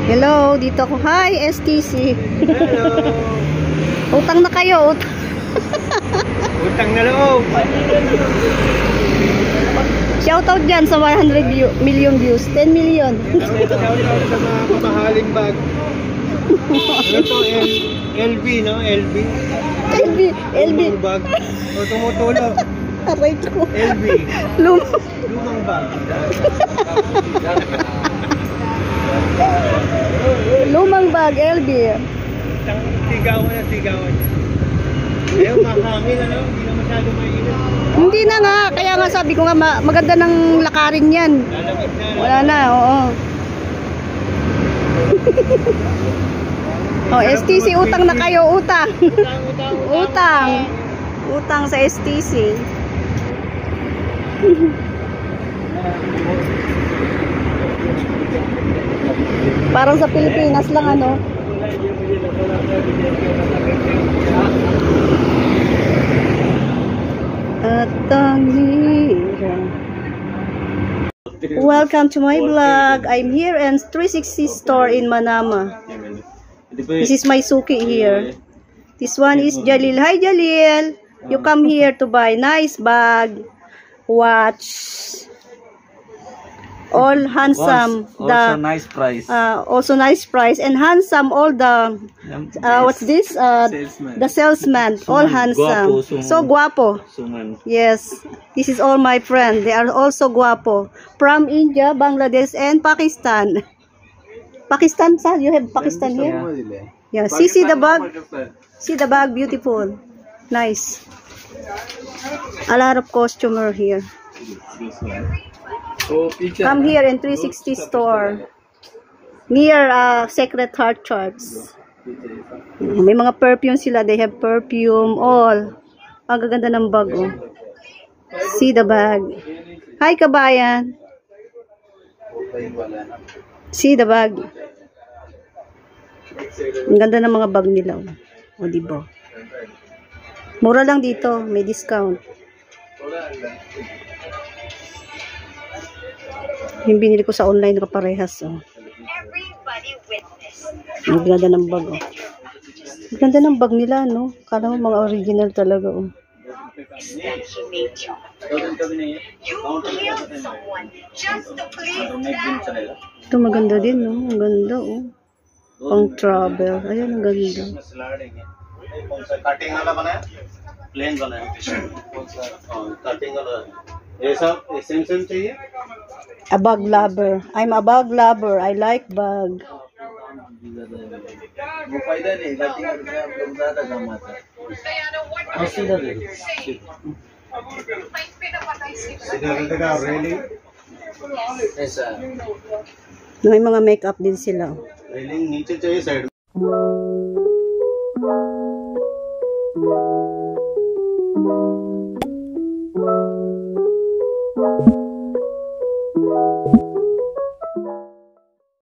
Hello, dito ako. Hi, STC. Hello. Utang na kayo. Utang na loob. Shoutout dyan sa 100 million views. 10 million. Shoutout sa mga mamahaling bag. Ano to? LV, no? LV. LV. Lumang bag. O tumutulog. Aray ko. LV. Lumang bag. Lumang bag, LV. Sigawan na sigawan. Ayaw, mahangin, ano? Hindi na masyado mainit. Hindi na nga. Kaya nga sabi ko nga maganda ng lakarin yan. Lalamig na. Wala na, oo. Oh, STC, utang na kayo. Utang. Utang sa STC. Parang sa Pilipinas lang, ano. At ang hirap. Welcome to my vlog. I'm here in 360 store in Manama. This is my suki here. This one is Jalil. Hi Jalil. You come here to buy nice bag, watch. All handsome. Also nice price. Also nice price and handsome. All the what's this? The salesman. All handsome. Guapo, so guapo. Suman. Yes, this is all my friends. They are also guapo from India, Bangladesh, and Pakistan. Pakistan, sir? You have Pakistan here? Yeah. See the bag. See the bag, beautiful, nice. A lot of customer here. Come here in 360 store near Sacred Heart Church. May mga perfume sila. They have perfume, all. Ang gaganda ng bag, oh. See the bag. Hi, kabayan. See the bag. Ang ganda ng mga bag nila, oh. O, diba? Mura lang dito. May discount. Yung binili ko sa online kaparehas, oh. Ang ganda ng bag, oh. Ang ganda ng bag nila, no? Kala mo mga original talaga, oh. Ito maganda din, no? Ang ganda, oh. Pang travel. Ayan, ang ganda. Cutting वाला बनाया प्लेन बनाया कटिंग वाला ये सब same same चाहिए A bag lover. I'm a bag lover. I like bag. वो फायदा नहीं कटिंग में आप लोग ज्यादा कमाते हैं सीधा दे सीधा का रेलिंग ऐसा May mga makeup din sila. Railing नीचे चाहिए साइड